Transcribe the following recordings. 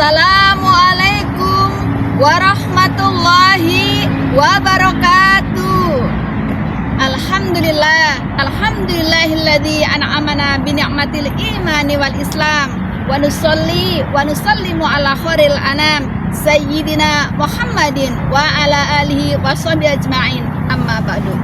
Assalamualaikum warahmatullahi wabarakatuh. Alhamdulillahilladzi an'amana bi ni'matil imani wal islam wa nusalli wa nusallimu ala khairil anam sayyidina Muhammadin wa ala alihi wa sahbihi ajma'in, amma ba'du.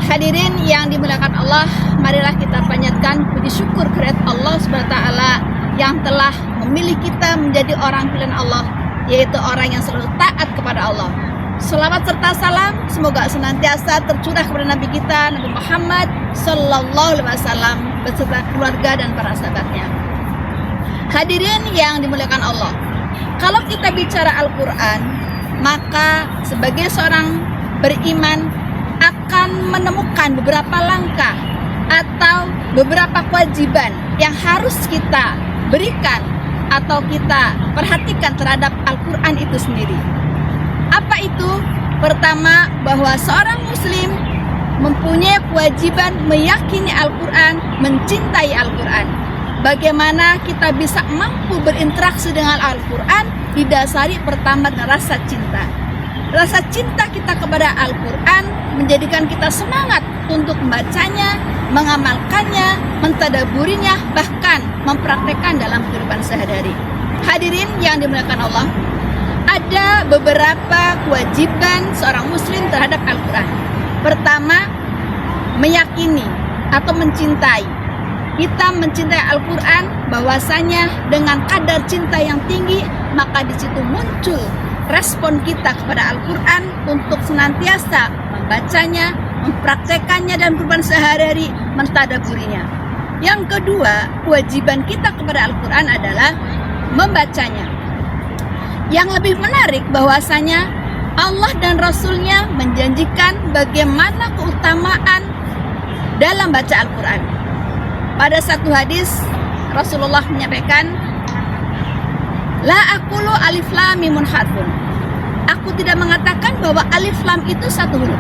Hadirin yang dimuliakan Allah, marilah kita panjatkan puji syukur kehadirat Allah Subhanahu wa taala yang telah memilih kita menjadi orang pilihan Allah, yaitu orang yang selalu taat kepada Allah. Selawat serta salam semoga senantiasa tercurah kepada Nabi kita, Nabi Muhammad Sallallahu Alaihi Wasallam beserta keluarga dan para sahabatnya. Hadirin yang dimuliakan Allah, kalau kita bicara Al-Quran, maka sebagai seorang beriman akan menemukan beberapa langkah atau beberapa kewajiban yang harus kita berikan atau kita perhatikan terhadap Al-Quran itu sendiri. Apa itu? Pertama, bahwa seorang muslim mempunyai kewajiban meyakini Al-Quran, mencintai Al-Quran. Bagaimana kita bisa mampu berinteraksi dengan Al-Quran? Didasari pertama dengan rasa cinta. Rasa cinta kita kepada Al-Quran menjadikan kita semangat untuk membacanya, mengamalkannya, mentadaburinya, bahkan mempraktekkan dalam kehidupan sehari-hari. Hadirin yang dimuliakan Allah, ada beberapa kewajiban seorang muslim terhadap Al-Quran. Pertama, meyakini atau mencintai. Kita mencintai Al-Quran, bahwasanya dengan kadar cinta yang tinggi, maka di situ muncul respon kita kepada Al-Quran untuk senantiasa membacanya, mempraktekannya dalam kehidupan sehari-hari, mentadaburinya. Yang kedua, kewajiban kita kepada Al-Quran adalah membacanya. Yang lebih menarik bahwasanya Allah dan Rasul-Nya menjanjikan bagaimana keutamaan dalam baca Al-Quran. Pada satu hadis Rasulullah menyampaikan, La aqulu alif lam mimun harfun. Aku tidak mengatakan bahwa alif lam itu satu huruf.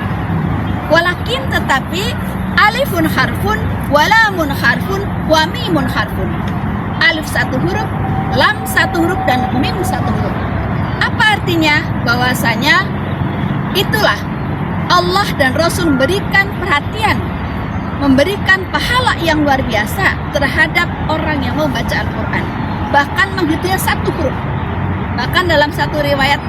Walakin tetapi alifun harfun, walamun harfun, wa mimun harfun. Alif satu huruf, lam satu huruf, dan mim satu huruf. Apa artinya? Bahwasanya itulah Allah dan Rasul memberikan perhatian, memberikan pahala yang luar biasa terhadap orang yang membaca Al-Quran, bahkan menghitungnya satu huruf. Bahkan dalam satu riwayat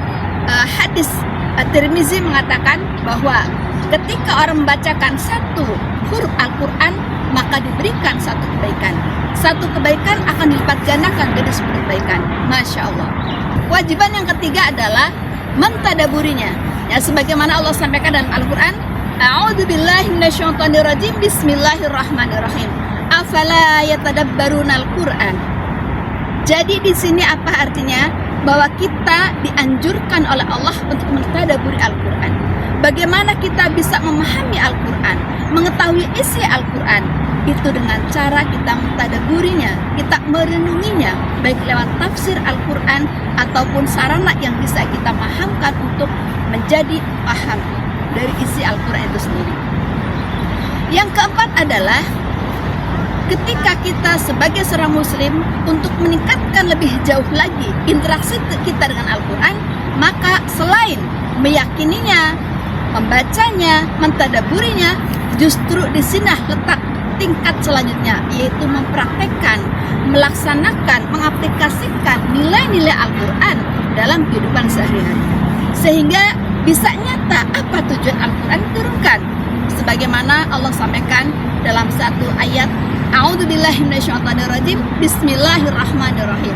hadis At-Tirmizi mengatakan bahwa ketika orang membacakan satu huruf Al-Quran, maka diberikan satu kebaikan. Satu kebaikan akan dilipat gandakan jadi 10 kebaikan. Masya Allah. Kewajiban yang ketiga adalah mentadaburinya. Ya, sebagaimana Allah sampaikan dalam Al-Quran, A'udzubillahi minasyaitonirrajim, Bismillahirrahmanirrahim. Afala yatadabbarunal Qur'an. Jadi di sini apa artinya? Bahwa kita dianjurkan oleh Allah untuk mentadaburi Al-Quran. Bagaimana kita bisa memahami Al-Quran, mengetahui isi Al-Quran? Itu dengan cara kita mentadaburinya, kita merenunginya, baik lewat tafsir Al-Quran ataupun sarana yang bisa kita pahamkan untuk menjadi paham dari isi Al-Quran itu sendiri. Yang keempat adalah ketika kita sebagai seorang muslim untuk meningkatkan lebih jauh lagi interaksi kita dengan Al-Quran, maka selain meyakininya, membacanya, mentadaburinya, justru di sini letak tingkat selanjutnya, yaitu mempraktekkan, melaksanakan, mengaplikasikan nilai-nilai Al-Quran dalam kehidupan sehari-hari, sehingga bisa nyata apa tujuan Al-Quran diturunkan. Sebagaimana Allah sampaikan dalam satu ayat, A'udzubillahi minasyaitonirrajim, Bismillahirrahmanirrahim.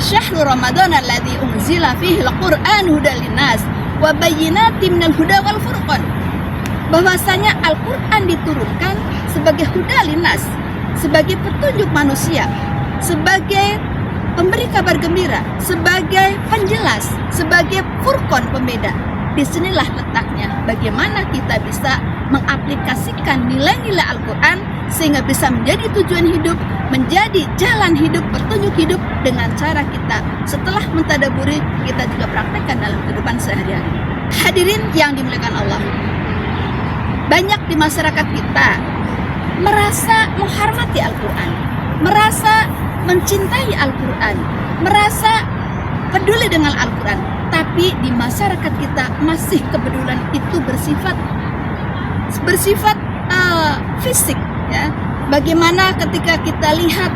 Syahrul Ramadan alladzi unzila fihi al-Qur'an hudal linnas wa bayyinatin minal huda wal furqan. Bahwasanya Al-Qur'an diturunkan sebagai huda linnas, sebagai petunjuk manusia, sebagai pemberi kabar gembira, sebagai penjelas, sebagai furqan, pembeda. Disinilah letaknya bagaimana kita bisa mengaplikasikan nilai-nilai Al-Quran sehingga bisa menjadi tujuan hidup, menjadi jalan hidup, petunjuk hidup dengan cara kita setelah mentadaburi, kita juga praktekkan dalam kehidupan sehari-hari. Hadirin yang dimuliakan Allah, banyak di masyarakat kita merasa menghormati Al-Quran, merasa mencintai Al-Quran, merasa peduli dengan Al-Quran, tapi di masyarakat kita masih kepedulian itu bersifat fisik, ya. Bagaimana ketika kita lihat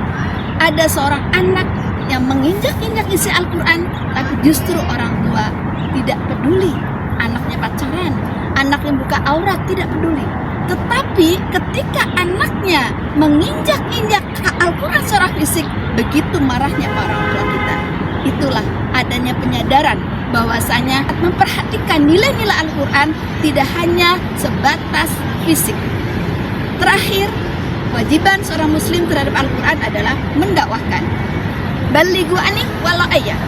ada seorang anak yang menginjak-injak isi Al-Quran, tapi justru orang tua tidak peduli. Anaknya pacaran, anaknya buka aurat, tidak peduli. Tetapi ketika anaknya menginjak-injak Al-Quran secara fisik, begitu marahnya orang tua kita. Itulah adanya penyadaran bahwasanya memperhatikan nilai-nilai Al-Quran tidak hanya sebatas fisik. Terakhir, kewajiban seorang muslim terhadap Al-Quran adalah mendakwahkan. Balighu anni walau ayah.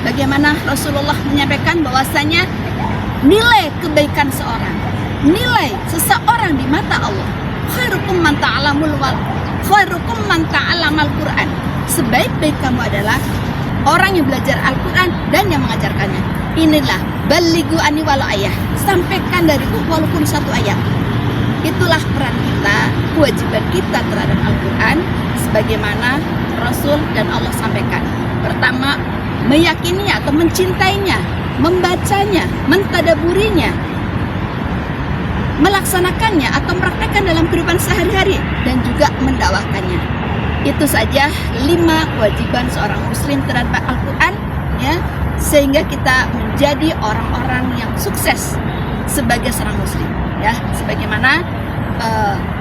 Bagaimana Rasulullah menyampaikan bahwasanya nilai kebaikan seorang, nilai seseorang di mata Allah, khairukum man ta'allamal Quran. Sebaik-baik kamu adalah orang yang belajar Al-Quran dan yang mengajarkannya. Inilah balighu anni walau ayah. Sampaikan dariku walaupun satu ayat. Itulah peran kita, kewajiban kita terhadap Al-Quran sebagaimana Rasul dan Allah sampaikan. Pertama, meyakininya atau mencintainya, membacanya, mentadaburinya, melaksanakannya atau mempraktekkan dalam kehidupan sehari-hari, dan juga mendakwahkannya. Itu saja 5 kewajiban seorang muslim terhadap Al-Quran, ya, sehingga kita menjadi orang-orang yang sukses sebagai seorang muslim, ya, sebagaimana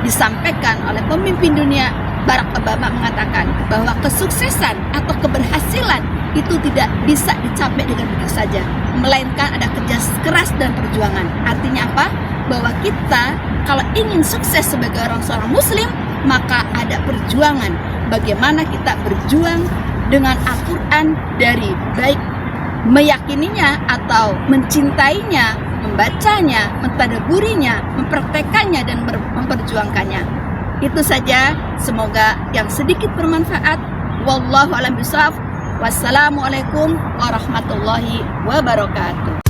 disampaikan oleh pemimpin dunia Barack Obama mengatakan bahwa kesuksesan atau keberhasilan itu tidak bisa dicapai dengan begitu saja, melainkan ada kerja keras dan perjuangan. Artinya apa? Bahwa kita kalau ingin sukses sebagai seorang muslim, maka ada perjuangan. Bagaimana kita berjuang dengan Al-Quran dari baik meyakininya atau mencintainya, membacanya, mentadaburinya, mempraktekannya, dan memperjuangkannya. Itu saja, semoga yang sedikit bermanfaat. Wallahu a'lam bishawab. Wassalamualaikum warahmatullahi wabarakatuh.